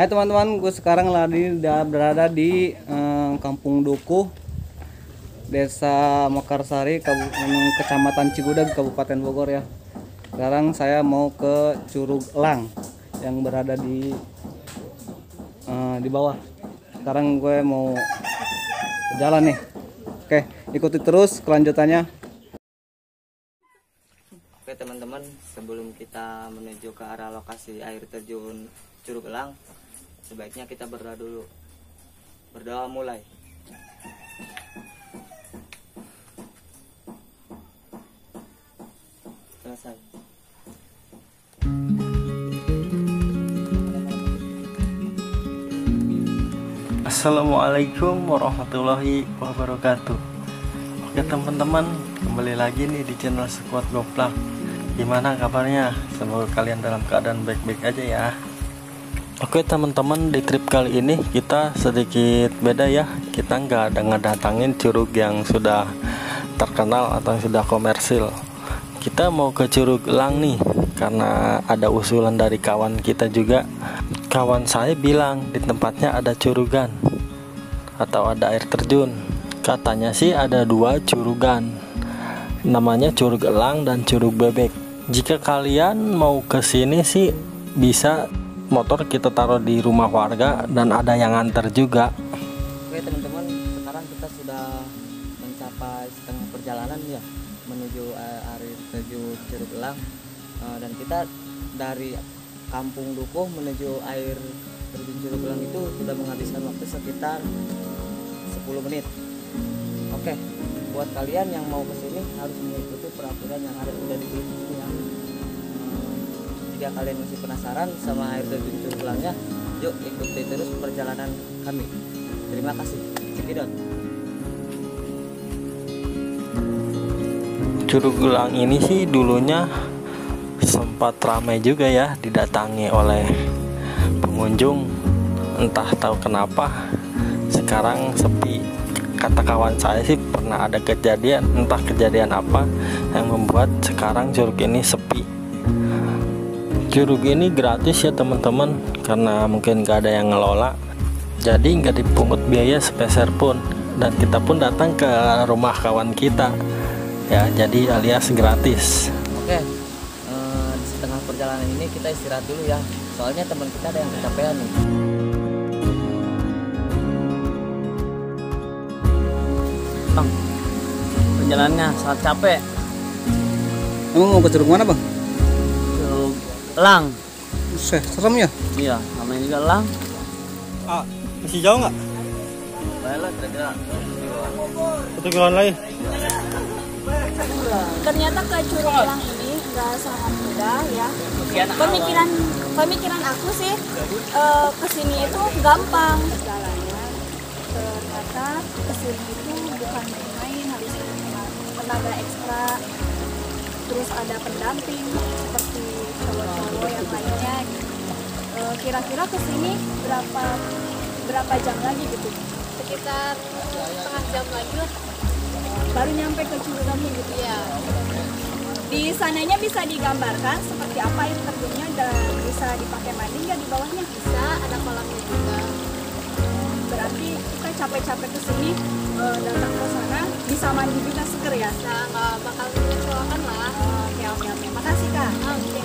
Hai teman-teman, gue sekarang berada di Kampung Dukuh, Desa Mekarsari, Kecamatan Cigudag, Kabupaten Bogor ya. Sekarang saya mau ke Curug Elang yang berada di bawah. Sekarang gue mau jalan nih. Oke, ikuti terus kelanjutannya. Oke teman-teman, sebelum kita menuju ke arah lokasi air terjun Curug Elang, sebaiknya kita berdoa dulu. Berdoa mulai. Selesai. Assalamualaikum warahmatullahi wabarakatuh. Oke teman-teman, kembali lagi nih di channel Sekuat Goplak. Gimana kabarnya? Semoga kalian dalam keadaan baik-baik aja ya. Oke teman-teman, di trip kali ini kita sedikit beda ya. Kita nggak ada ngedatangin curug yang sudah terkenal atau yang sudah komersil. Kita mau ke Curug Elang nih, karena ada usulan dari kawan kita juga. Kawan saya bilang di tempatnya ada curugan atau ada air terjun. Katanya sih ada dua curugan, namanya Curug Elang dan Curug Bebek. Jika kalian mau ke sini sih bisa, motor kita taruh di rumah warga dan ada yang antar juga. Oke teman-teman, sekarang kita sudah mencapai setengah perjalanan ya menuju air terjun Curug Elang, dan kita dari Kampung Dukuh menuju air terjun Curug Elang itu sudah menghabiskan waktu sekitar 10 menit. Oke, buat kalian yang mau kesini harus mengikuti peraturan yang udah ditulis di sini ya. Jika kalian masih penasaran sama air terjun Curug Elangnya, yuk ikuti terus perjalanan kami. Terima kasih. Cekidot. Curug Elang ini sih dulunya sempat ramai juga ya, didatangi oleh pengunjung. Entah tahu kenapa sekarang sepi. Kata kawan saya sih pernah ada kejadian, entah kejadian apa yang membuat sekarang curug ini sepi. Curug ini gratis ya teman-teman, karena mungkin gak ada yang ngelola, jadi nggak dipungut biaya sepeser pun. Dan kita pun datang ke rumah kawan kita ya, jadi alias gratis. Oke, di setengah perjalanan ini kita istirahat dulu ya, soalnya teman kita ada yang kecapean nih. Bang, perjalanannya sangat capek. Emang mau ke curug mana bang? Curug Elang. Serem ya? Iya, namanya juga Elang. Ah, masih jauh nggak? Baiklah, kira-kira 1 kiloan lagi. Ternyata ke Curug Elang ini nggak sangat mudah ya. Pemikiran aku sih kesini itu gampang jalannya. Ternyata kesini itu bukan main, harus tenaga ekstra. Terus ada pendamping seperti cowok-cowok yang lainnya. Kira-kira kesini berapa jam lagi gitu? Sekitar setengah jam lagi lah. Baru nyampe ke Curug Elang gitu ya. Di sananya bisa digambarkan seperti apa air terjunnya dan bisa dipakai mandi nggak di bawahnya? Bisa, ada kolamnya juga. Berarti kita capek-capek ke sini datang ke sana bisa mandi juga seger ya? Nah, nggak bakal mengecewakan lah. Oke. Makasih Kak. Oke.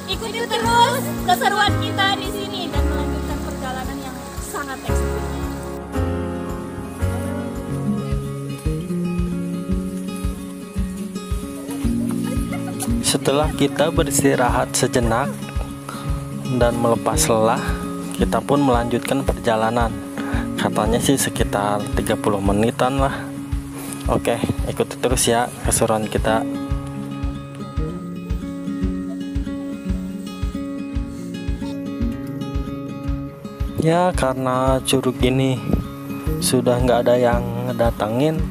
Ikuti terus keseruan kita di sini dan melanjutkan perjalanan yang sangat ekstrim. Setelah kita beristirahat sejenak dan melepas lelah, kita pun melanjutkan perjalanan. Katanya sih sekitar 30 menitan lah. Oke, ikuti terus ya keseruan kita. Ya, karena curug ini sudah nggak ada yang ngedatangin,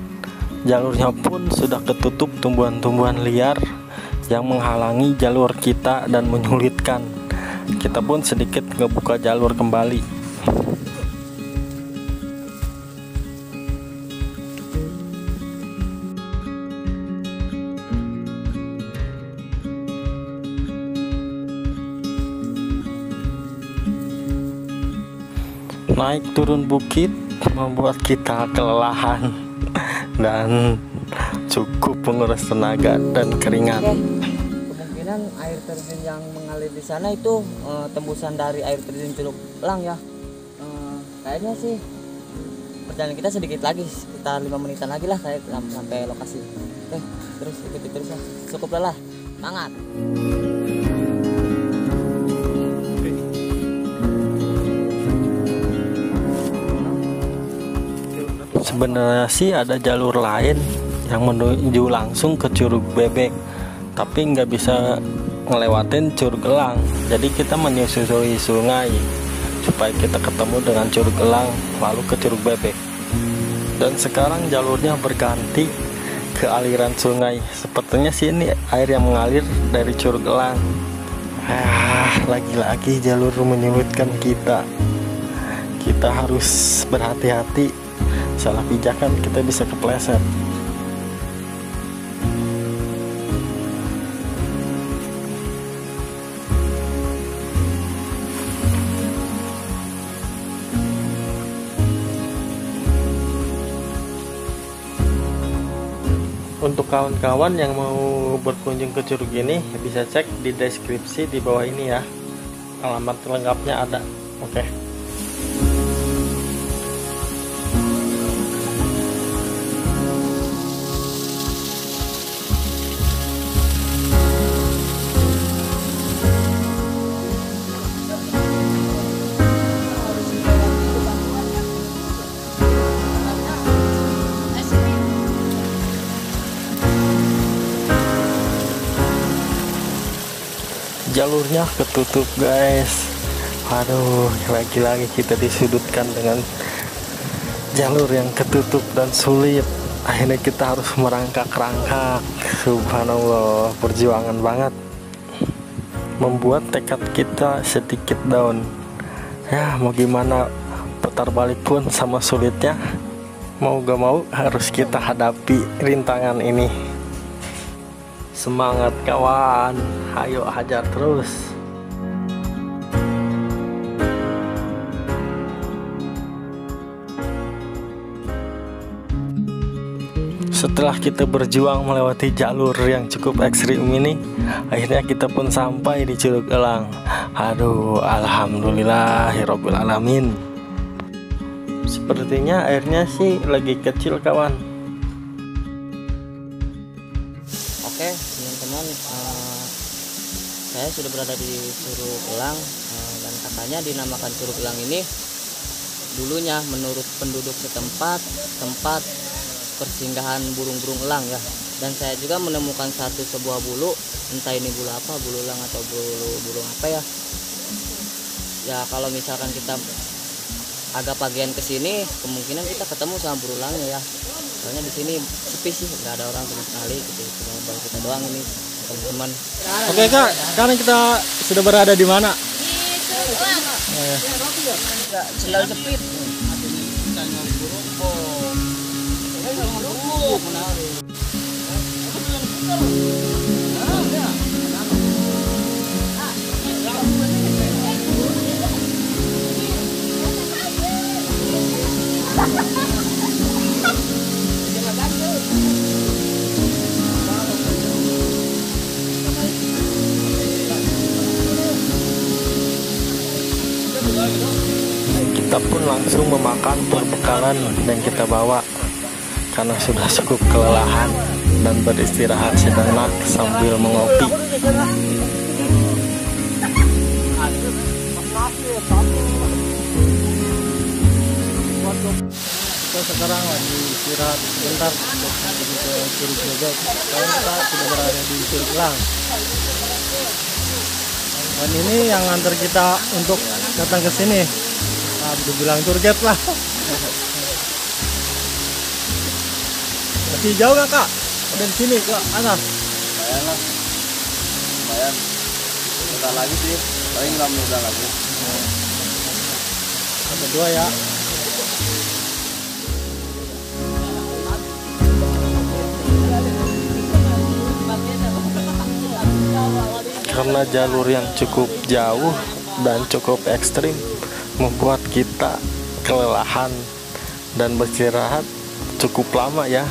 jalurnya pun sudah ketutup tumbuhan-tumbuhan liar yang menghalangi jalur kita dan menyulitkan. Kita pun sedikit ngebuka jalur kembali. naik turun bukit membuat kita kelelahan dan cukup menguras tenaga dan keringat. Kemungkinan air terjun yang mengalir di sana itu tembusan dari air terjun Curug Elang ya. Kayaknya sih perjalanan kita sedikit lagi, sekitar 5 menitan lagi lah kayak sampai lokasi. Oke, terus ikuti terus ya. Cukup lelah, semangat. Sebenarnya sih ada jalur lain yang menuju langsung ke Curug Bebek, tapi nggak bisa ngelewatin Curug Elang. Jadi kita menyusuri sungai supaya kita ketemu dengan Curug Elang lalu ke Curug Bebek. Dan sekarang jalurnya berganti ke aliran sungai. Sepertinya sih ini air yang mengalir dari Curug Elang. Lagi-lagi jalur menyulitkan kita. Kita harus berhati-hati. Salah pijakan kita bisa kepleset. Untuk kawan-kawan yang mau berkunjung ke curug ini bisa cek di deskripsi di bawah ini ya. Alamat lengkapnya ada. Oke. Jalurnya ketutup guys. Aduh, lagi-lagi kita disudutkan dengan jalur yang ketutup dan sulit. Akhirnya kita harus merangkak-rangkak. Subhanallah, perjuangan banget. Membuat tekad kita sedikit down. Ya, mau gimana, putar balik pun sama sulitnya. Mau gak mau harus kita hadapi rintangan ini. Semangat kawan, ayo hajar terus. Setelah kita berjuang melewati jalur yang cukup ekstrim ini, akhirnya kita pun sampai di Curug Elang. Aduh, alhamdulillahirabbil alamin. Sepertinya airnya sih lagi kecil kawan. Oke teman-teman, saya sudah berada di Curug Elang, dan katanya dinamakan Curug Elang ini dulunya menurut penduduk setempat tempat persinggahan burung-burung elang ya. Dan saya juga menemukan sebuah bulu, entah ini bulu apa, bulu elang atau bulu apa ya. Ya kalau misalkan kita agak pagian ke sini, kemungkinan kita ketemu sama burung elangnya ya. Soalnya di sini sepi sih, nggak ada orang sama sekali gitu. Cuma baru kita doang ini teman-teman. Oke kak, sekarang kita sudah berada di mana? Celal jepit. Kita pun langsung memakan perbekalan yang kita bawa karena sudah cukup kelelahan dan beristirahat sejenak sambil mengopi. Kita sekarang lagi istirahat sebentar untuk pergi ke Curug Bebek. Sekarang kita sudah berada di Curug Elang. Dan ini yang nganter kita untuk datang ke sini. Dibilang tour guide lah. Masih jauh nggak kak? Dari sini ke atas? Lumayan lah, lumayan. Bentar lagi sih, paling 6 menit lagi. Ada 2 ya. Karena jalur yang cukup jauh dan cukup ekstrim, membuat kita kelelahan dan beristirahat cukup lama ya.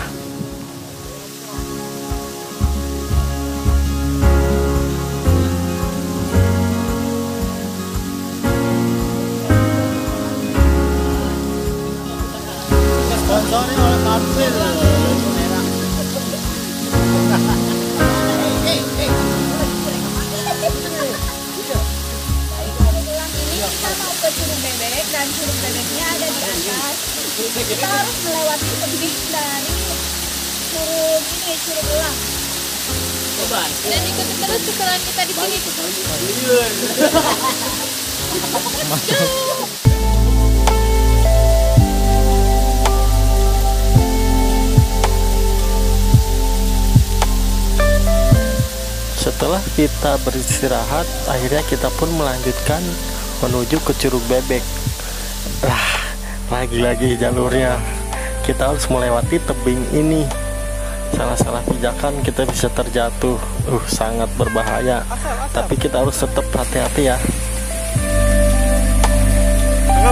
Ini kita mau ke Curug Bebek dan Curug Bebeknya ada di atas. Kita harus melewati tebing dari Curug Elang. Dan ikuti terus kesalahan kita di sini. Setelah kita beristirahat, akhirnya kita pun melanjutkan menuju ke Curug Bebek. Lagi-lagi jalurnya kita harus melewati tebing ini. Salah-salah pijakan kita bisa terjatuh. Sangat berbahaya. Tapi kita harus tetap hati-hati ya.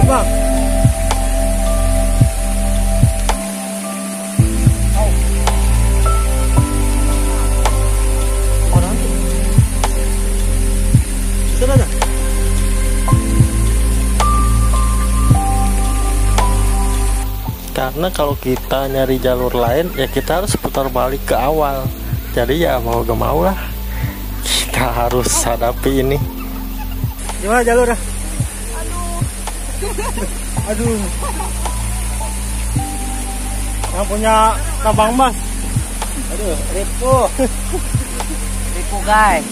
Bang. Karena kalau kita nyari jalur lain ya kita harus putar balik ke awal. Jadi ya mau gak mau lah kita harus hadapi ini. Gimana jalurnya? Aduh. Yang punya tabang mas. Aduh, Ripu guys.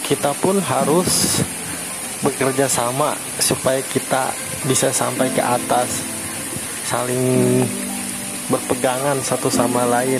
Kita pun harus bekerja sama supaya kita bisa sampai ke atas, saling berpegangan satu sama lain.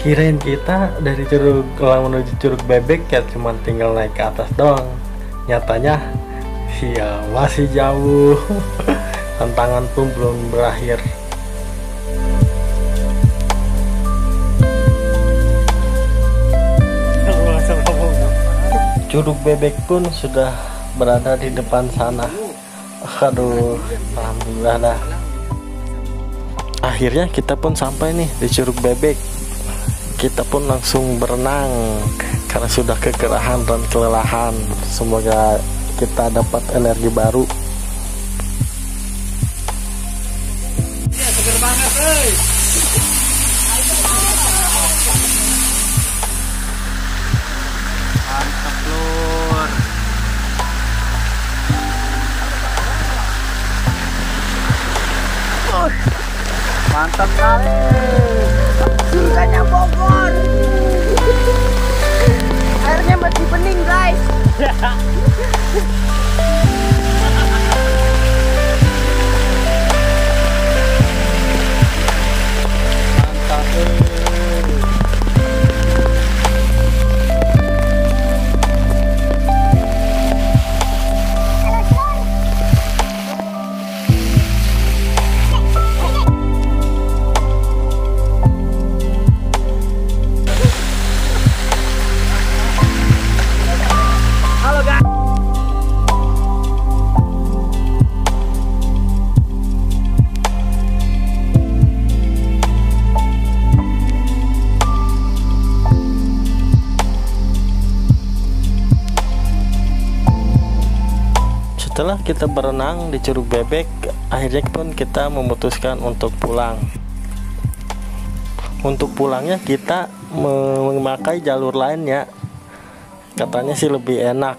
Kirain kita dari Curug Elang menuju Curug Bebek ya cuma tinggal naik ke atas doang. Nyatanya ya masih jauh. Tantangan pun belum berakhir. Curug Bebek pun sudah berada di depan sana. Aduh, alhamdulillah dah. Akhirnya kita pun sampai nih di Curug Bebek. Kita pun langsung berenang karena sudah kekerahan dan kelelahan. Semoga kita dapat energi baru. Ya, seger banget, Mantap lur. Mantap kali. Surganya Bogor. Airnya masih bening guys. Setelah kita berenang di Curug Bebek, akhirnya pun kita memutuskan untuk pulang. Untuk pulangnya kita memakai jalur lain ya. Katanya sih lebih enak.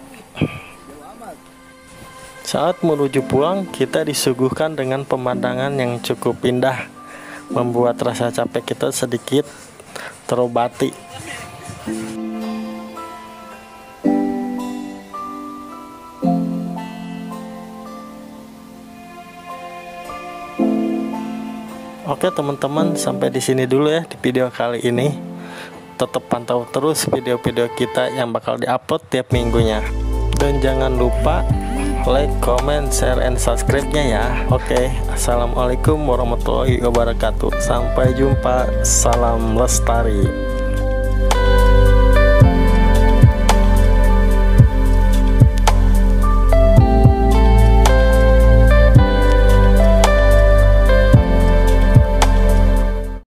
Saat menuju pulang, kita disuguhkan dengan pemandangan yang cukup indah, membuat rasa capek kita sedikit terobati. Oke teman-teman, sampai di sini dulu ya di video kali ini. Tetap pantau terus video-video kita yang bakal diupload tiap minggunya. Dan jangan lupa like, comment, share, and subscribe-nya ya. Oke, assalamualaikum warahmatullahi wabarakatuh. Sampai jumpa, salam lestari.